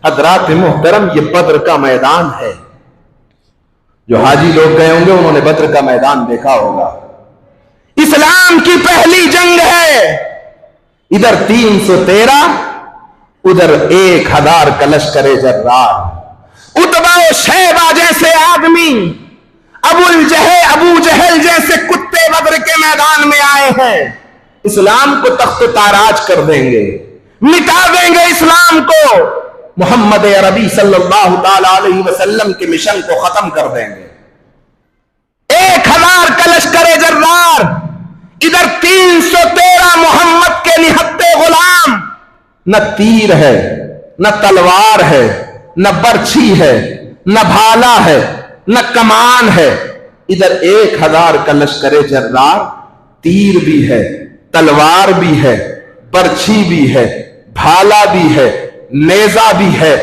हजरात मोहतरम, ये बद्र का मैदान है। जो हाजी लोग गए होंगे उन्होंने बद्र का मैदान देखा होगा। इस्लाम की पहली जंग है। इधर 313, उधर 1000 का लश्कर जर्रार। उतबा और शैबा जैसे आदमी, अबू जहल जैसे कुत्ते बद्र के मैदान में आए हैं। इस्लाम को तख्त ताराज कर देंगे, मिटा देंगे इस्लाम को। मोहम्मद अरबी सल्लल्लाहु ताला अलैहि वसल्लम के मिशन को खत्म कर देंगे। 1000 का लश्कर जर्रार, इधर 313 मोहम्मद के निहत्ते गुलाम। न तीर है, न तलवार है, न बर्छी है, न भाला है, न कमान है। इधर 1000 का लश्कर जर्रार, तीर भी है, तलवार भी है, बर्छी भी है, भाला भी है, नेजा भी है,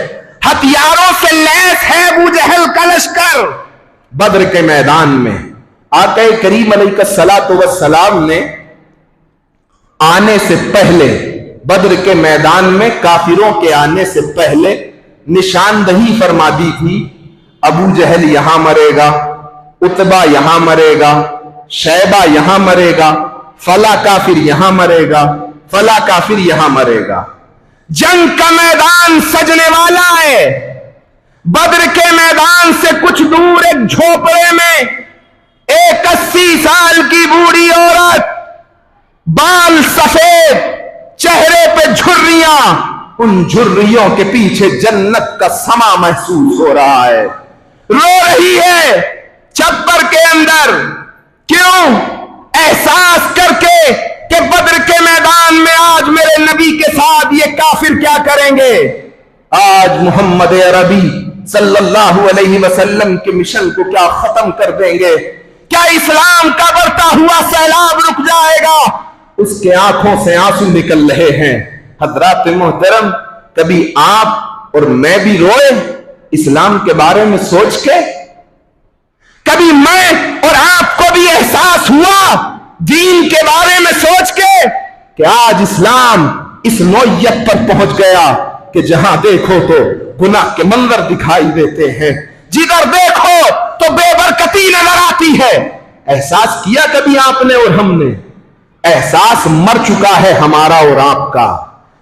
हथियारों से लैस है अबू जहल का लश्कर। बद्र के मैदान में आका करीम अलैहिस्सलातु वस्सलाम ने आने से पहले, बद्र के मैदान में काफिरों के आने से पहले निशानदही फरमा दी थी। अबू जहल यहां मरेगा, उतबा यहां मरेगा, शैबा यहां मरेगा, फला काफिर यहां मरेगा, फला काफिर यहां मरेगा। जंग का मैदान सजने वाला है। बद्र के मैदान से कुछ दूर एक झोपड़े में एक 80 साल की बूढ़ी औरत, बाल सफेद, चेहरे पे झुर्रियां, उन झुर्रियों के पीछे जन्नत का समा महसूस हो रहा है। रो रही है छप्पर के अंदर। क्यों? एहसास करके कि बद्र के मैदान में आज मेरे नबी के साथ ये काफिर क्या करेंगे। आज मोहम्मद अरबी सल्लल्लाहु अलैहि वसल्लम के मिशन को क्या खत्म कर देंगे। क्या इस्लाम का बढ़ता हुआ सैलाब रुक जाएगा? उसके आंखों से आंसू निकल रहे हैं। हजरात मोहतरम, कभी आप और मैं भी रोए इस्लाम के बारे में सोच के? कभी मैं और आपको भी एहसास हुआ दीन के बारे में सोच के कि आज इस्लाम इस नौयत पर पहुंच गया कि जहां देखो तो गुनाह के मंजर दिखाई देते हैं, जिधर देखो तो बेबरकती नजर आती है। एहसास किया कभी आपने और हमने? एहसास मर चुका है हमारा और आपका।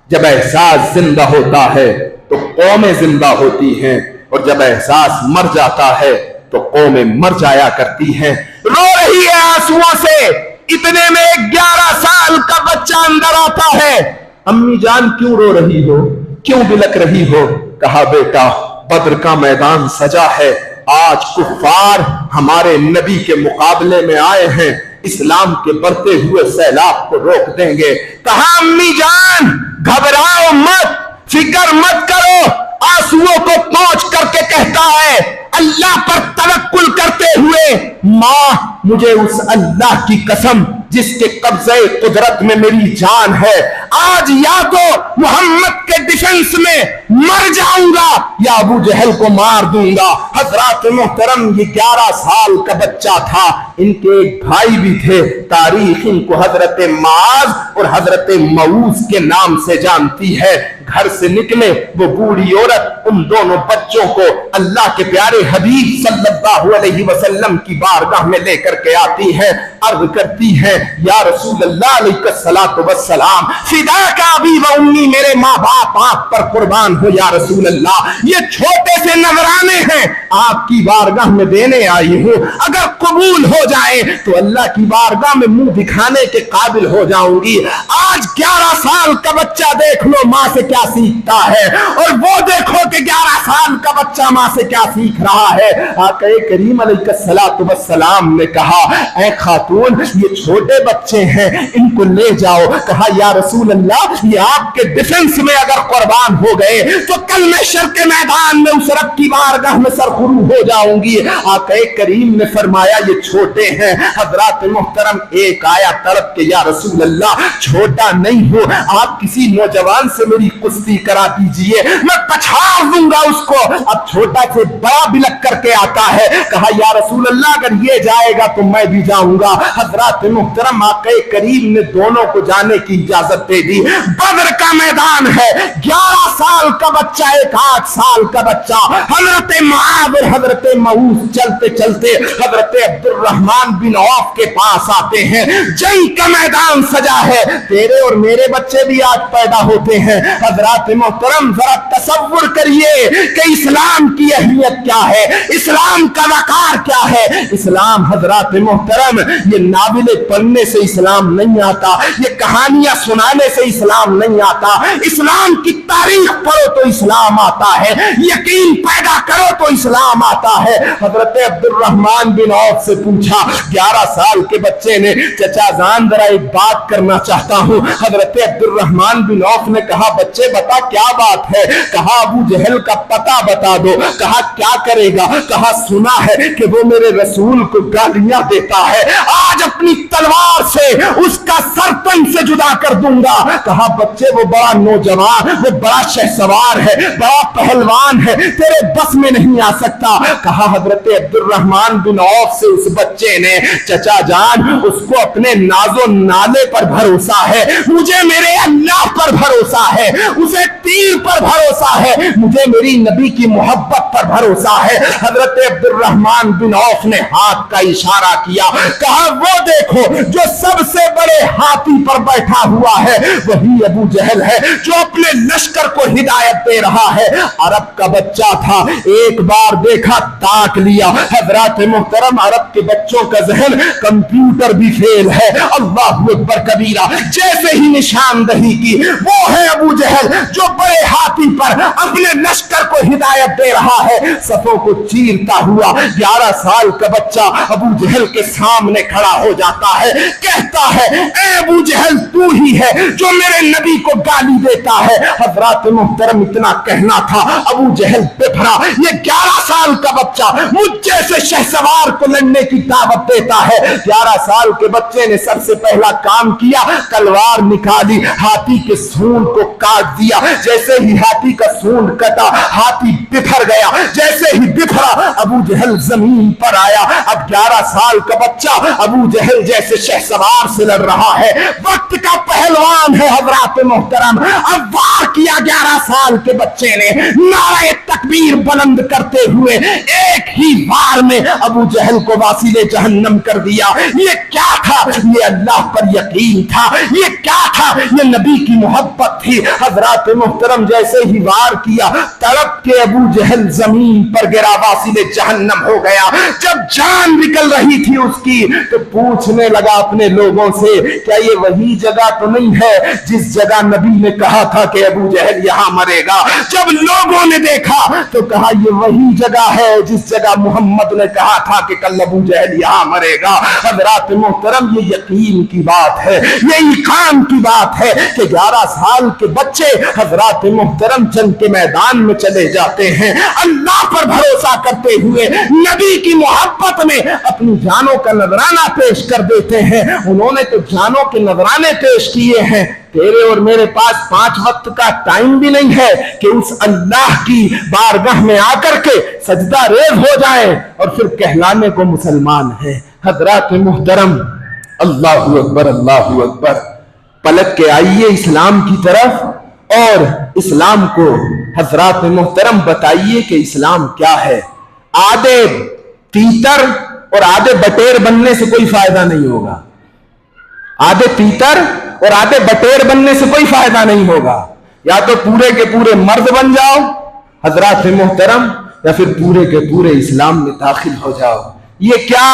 जब एहसास जिंदा होता है तो कौमें जिंदा होती हैं, और जब एहसास मर जाता है तो कौमें मर जाया करती हैं। रो रही है आंसुओं से। इतने में 11 साल का बच्चा अंदर आता है। अम्मी जान क्यों रो रही हो, क्यों बिलक रही हो? कहा बेटा, बद्र का मैदान सजा है। आज कुफ्फार हमारे नबी के मुकाबले में आए हैं, इस्लाम के बढ़ते हुए सैलाब को रोक देंगे। कहा अम्मी जान घबराओ मत, फिक्र मत करो। आंसुओं को पोंछ करके कहता है अल्लाह पर तवक्कुल करते हुए, मां मुझे उस अल्लाह की कसम जिसके कब्जे कुदरत में मेरी जान है, आज या तो मोहम्मद के डिफेंस में मर जाऊंगा या अबू जहल को मार दूंगा। हजरात मोहतरम, ये 11 साल का बच्चा था। इनके एक भाई भी थे। तारीख इनको हजरत माज और हजरत मऊज के नाम से जानती है। घर से निकले वो बूढ़ी औरत उन दोनों बच्चों को अल्लाह के प्यारे हबीब सल्लल्लाहु अलैहि वसल्लम की बारगाह में लेकर के आती है। अर्ज करती है या रसूल अल्लाह अलैहिस्सलातु वस्सलाम, फिदा का अबी व उम्मी, मेरे माँ बाप आप पर कुर्बान हो या रसूल अल्लाह। ये छोटे से नजराने हैं, आपकी बारगाह में देने आई हूँ। अगर कबूल हो जाए तो अल्लाह की बारगाह में मुंह दिखाने के काबिल हो जाऊंगी। आज 11 साल का बच्चा देख लो माँ से क्या सीखता है, और वो देखो कि 11 साल का बच्चा माँ से क्या सीख रहा है। आका करीम अलैहिस्सलातु वस्सलाम ने कहा, ऐ खातून, ये छोटे बच्चे हैं, इनको ले जाओ। कहा या रसूल अल्लाह, ये आपके डिफेंस में अगर कुर्बान हो गए तो कल मैं शर के मैदान में उस रब की बारगाह में सरखुरू हो जाऊंगी। आका करीम ने फरमाया ये छोटे हैं। हजरात मुहतरम, एक आया तड़प के या रसूल अल्लाह, छोटा नहीं हो, आप किसी नौजवान से मेरी कुश्ती करा दीजिए, मैं पछाड़ दूंगा उसको। अब छोटा से बड़ा बिलक करके आता है, कहा या रसूल अल्लाह अगर ये जाएगा तो मैं भी जाऊंगा। हजरत मुहतरम आक़े करीम ने दोनों को जाने की इजाजत दे दी। बदर का मैदान है, 11 साल का बच्चा, 8 साल का बच्चा, हजरत मुआज़ और हजरत मऊस चलते चलते हजरत अब्दुर्रहमान बिन औफ के पास आते हैं। जंग का मैदान सजा है, तेरे और मेरे बच्चे भी आज पैदा होते हैं। हजरत मोहतरम जरा तसव्वुर करिए कि इस्लाम की अहमियत क्या है, इस्लाम का वकार क्या है। इस्लाम हजरत मोहतरम ये नाविले पढ़ने से इस्लाम नहीं आता, ये कहानियां सुनाने से इस्लाम नहीं आता। इस्लाम की तारीख पढ़ो तो इस्लाम आता है, यकीन पैदा करो तो इस्लाम आता है। हजरत अब्दुर्रहमान बिन औफ से पूछा, 11 साल के बच्चे ने, चचा जान जरा एक बात करना चाहता हूं। हजरत अब्दुर्रहमान बिन औफ ने कहा, बच्चे बता क्या बात है। कहा अबू जहल का पता बता दो। कहा क्या करेगा। कहा सुना है कि वो मेरे रसूल को गालियां देता है, आज अपनी तलवार से उसका सरतन से जुदा कर दूंगा। कहा बच्चे वो बड़ा नौजवान, वो बड़ा शहसवार है, बड़ा पहलवान है, तेरे बस में नहीं आ सकता। कहा हजरत अब्दुर्रहमान बिन औफ से उस बच्चे ने, चचा जान उसको अपने नाजो नाले पर भरोसा है, मुझे मेरे अल्लाह पर भरोसा है, उसे तीर पर भरोसा है, मुझे मेरी नबी की मोहब्बत पर भरोसा है। हजरत अब्दुर्रहमान बिन औफ ने हाथ का इशारा किया, कहा वो देखो जो सबसे बड़े हाथी पर बैठा हुआ है वही अबू जहल है, जो अपने लश्कर को हिदायत दे रहा है। अरब का बच्चा था, एक बार देखा ताक लिया। हजरत मुहतरम अरब के बच्चों का जहन कंप्यूटर भी फेल है। अल्लाहु अकबर कबीरा, जैसे ही निशानदही की, वो है अबू जहल जो बड़े हाथी पर अपने लश्कर को हिदायत दे रहा है, सफों को चीरता हुआ। 11 साल का बच्चा अबू जहल के सामने खड़ा हो जाता है, कहता है ए अबू जहल तू ही है जो मेरे नबी को गाली देता है। हजरत मुहतरम इतना कहना था, अबू जहल बेफरा, ये 11 साल का बच्चा मुझ जैसे शहसवार को लड़ने की दावत देता है। 11 साल के बच्चे ने सबसे पहला काम किया, तलवार निकाली, हाथी के सूंड को काट दिया। जैसे ही हाथी का सूंड कटा, हाथी बिफर गया। जैसे ही बिफरा, अबू जहल जमीन पर आया। अब 11 साल का बच्चा अबू जहल जैसे शहसवार से लड़ रहा है, वक्त का पहलवान है। हजरत मोहतरम अब वार किया 11 साल के बच्चे ने, नारे तकबीर बुलंद करते हुए एक ही वार में अबू जहल को वासिले जहन्नम कर दिया। ये क्या था? ये अल्लाह पर यकीन था। ये क्या था? ये नबी की मोहब्बत थी। हजरत मोहतरम जैसे ही वार किया, तड़प के अबू जहल जमीन पर गिरा, वासिले जहन्नम हो गया। जब जान निकल रही थी उसकी, तो पूछने लगा अपने लोगों से, क्या ये वही जगह तो नहीं है जिस जगह नबी ने कहा था कि अबू जहल यहां मरेगा? जब लोगों ने देखा तो कहा ये वही जगह है जिस जगह मोहम्मद ने कहा था कि कल अबू जहल यहां मरेगा। हजरत मोहतरम ये यकीन की बात है, ये ईमान की बात है कि 11 साल के बच्चे हजरत मोहतरम जंग के मैदान में चले जाते हैं, अल्लाह पर भरोसा करते हुए नबी की मोहब्बत में अपनी जानों का नजराना पेश कर देते हैं। उन्होंने तो जानों के नजराने पेश किए हैं। तेरे और मेरे पास 5 वक्त का टाइम भी नहीं है कि उस अल्लाह की बारगाह में आकर के सजदा रेज हो जाए और फिर कहलाने को मुसलमान है। हजरत मुहतरम, अल्लाहु अकबर, अल्लाहु अकबर। पलट के आइए इस्लाम की तरफ और इस्लाम को हजरत मुहतरम बताइए कि इस्लाम क्या है। आधे तीतर और आधे बटेर बनने से कोई फायदा नहीं होगा। आधे तीतर और आधे बटेर बनने से कोई फायदा नहीं होगा। या तो पूरे के पूरे मर्द बन जाओ हजरत मोहतरम, या फिर पूरे के पूरे इस्लाम में दाखिल हो जाओ। ये क्या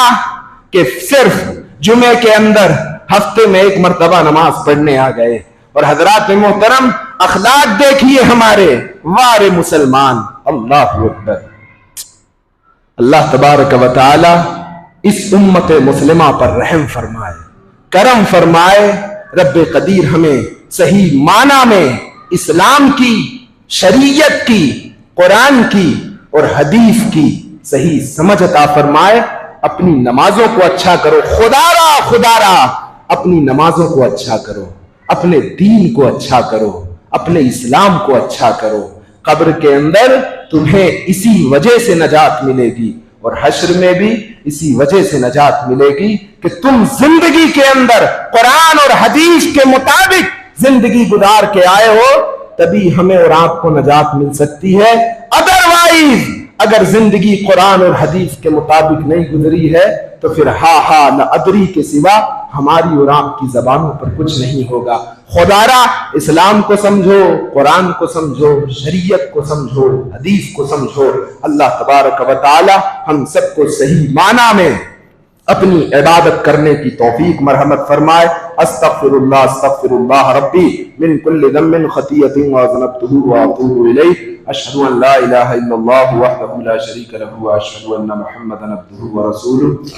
कि सिर्फ जुमे के अंदर हफ्ते में 1 मरतबा नमाज पढ़ने आ गए। और हजरत मोहतरम अखलाक देखिए हमारे, वारे मुसलमान। अल्लाहु अकबर। अल्लाह तबारक व तआला इस उम्मत मुस्लिमा पर रहम फरमाए, करम फरमाए। रब्बे कदीर हमें सही माना में इस्लाम की, शरीयत की, कुरान की और हदीस की सही समझ अता फरमाए। अपनी नमाजों को अच्छा करो, खुदारा खुदारा अपनी नमाजों को अच्छा करो, अपने दीन को अच्छा करो, अपने इस्लाम को अच्छा करो। कब्र के अंदर तुम्हें इसी वजह से नजात मिलेगी और हश्र में भी इसी वजह से नजात मिलेगी कि तुम जिंदगी के अंदर कुरान और हदीस के मुताबिक जिंदगी गुजार के आए हो, तभी हमें और आपको नजात मिल सकती है। अदरवाइज अगर जिंदगी कुरान और हदीस के मुताबिक नहीं गुजरी है तो फिर हा हा न अदरी के सिवा हमारी और आपकी जबानों पर कुछ नहीं होगा। खुदारा इस्लाम को समझो, कुरान को समझो, शरीयत को समझो, हदीस को समझो। अल्लाह तबारक व तआला हम सबको सही माना में अपनी इबादत करने की तौफीक मरहमत फरमाए। अस्तगफिरुल्लाह अस्तगफिरुल्लाह रब्बी मिन कुल्लि ज़म्बिन खतीअतिन व ज़नबतुहु व अतूबु इलैहि। अशहदु अन ला इलाहा इल्लल्लाहु वहदहु ला शरीका लहु व अशहदु अन्ना मुहम्मदन अब्दुहु व रसूलुहु।